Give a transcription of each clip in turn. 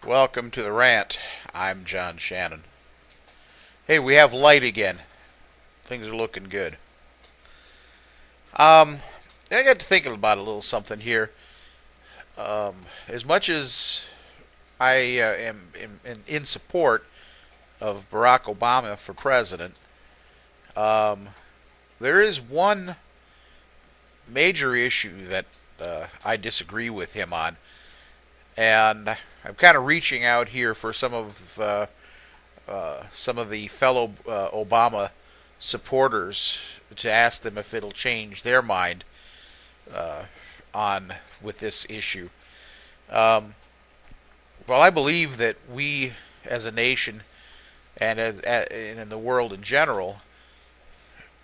Welcome to the rant. I'm John Shannon. Hey, we have light again. Things are looking good. Um, I got to thinking about a little something here. As much as I am in support of Barack Obama for president, um, there is one major issue that I disagree with him on, and I'm kind of reaching out here for some of the fellow Obama supporters to ask them if it'll change their mind uh, on with this issue. Um, well, I believe that we, as a nation and in the world in general,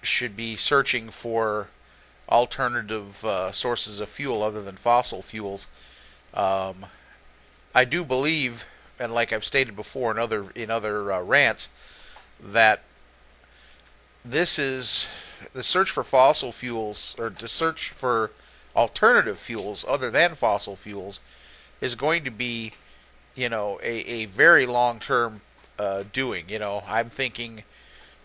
should be searching for alternative sources of fuel other than fossil fuels. Um, I do believe, and like I've stated before in other rants, that this is the search for fossil fuels, or to search for alternative fuels other than fossil fuels, is going to be, a very long term doing. I'm thinking,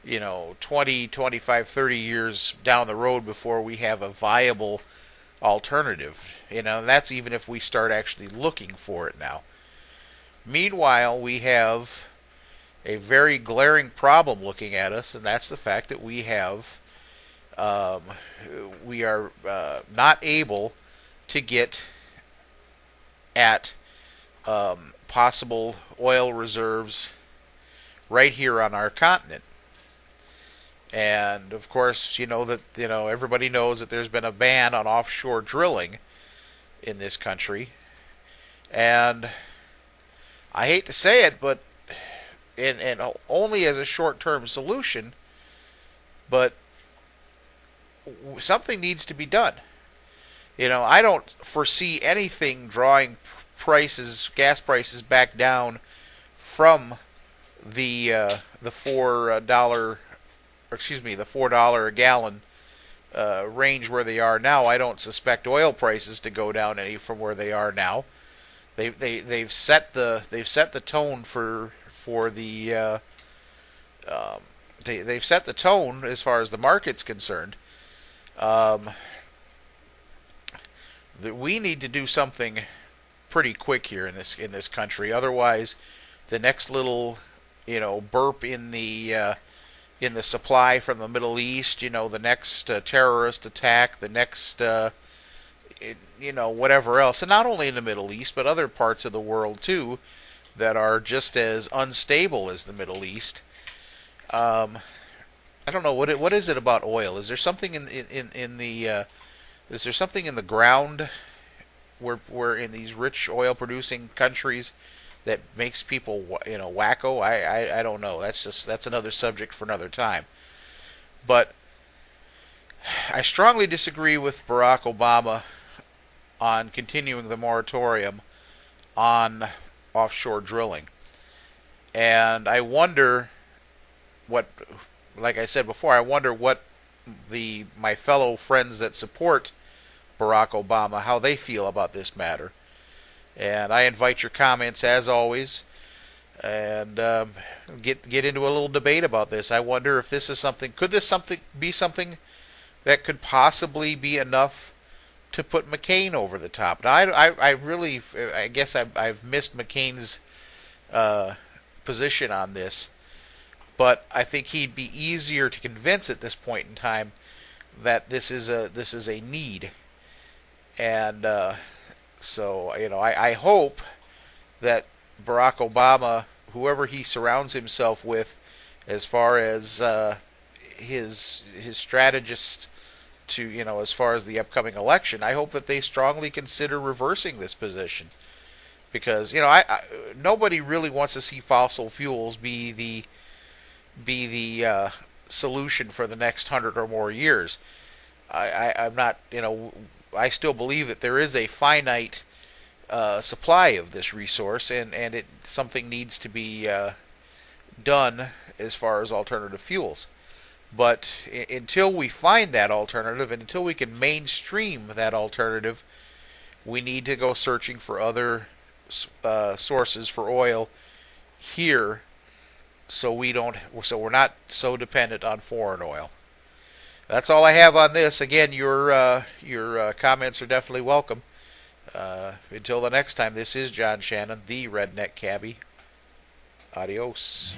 20, 25, 30 years down the road before we have a viable alternative. And that's even if we start actually looking for it now. Meanwhile, we have a very glaring problem looking at us, and that's the fact that um, we are not able to get at possible oil reserves right here on our continent. And of course, everybody knows that there's been a ban on offshore drilling in this country, and I hate to say it, but and only as a short-term solution, but something needs to be done. I don't foresee anything drawing gas prices back down from the $4 a gallon range where they are now. I don't suspect oil prices to go down any from where they are now. They've set the tone for the they've set the tone as far as the market's concerned. Um, that we need to do something pretty quick here in this country. Otherwise, the next little burp in the supply from the Middle East, the next terrorist attack, the next whatever else, and not only in the Middle East but other parts of the world too that are just as unstable as the Middle East. I don't know what is it about oil. Is there something in the is there something in the ground where in these rich oil producing countries that makes people wacko? I don't know. That's another subject for another time. But I strongly disagree with Barack Obama on continuing the moratorium on offshore drilling. And I wonder what, like I said before, I wonder what my fellow friends that support Barack Obama, how they feel about this matter. And I invite your comments as always, and get into a little debate about this. I wonder if this is something. Could this be something that could possibly be enough to put McCain over the top? Now, I really, I guess I've missed McCain's position on this, but I think he'd be easier to convince at this point in time that this is a need. And so I hope that Barack Obama, whoever he surrounds himself with, as far as his strategists to as far as the upcoming election, I hope that they strongly consider reversing this position, because nobody really wants to see fossil fuels be the solution for the next 100 or more years. I'm not, I still believe that there is a finite supply of this resource, and something needs to be done as far as alternative fuels. But until we find that alternative, and until we can mainstream that alternative, we need to go searching for other sources for oil here, so we're not so dependent on foreign oil. That's all I have on this. Again, your comments are definitely welcome. Until the next time, this is John Shannon, the Redneck Cabbie. Adios.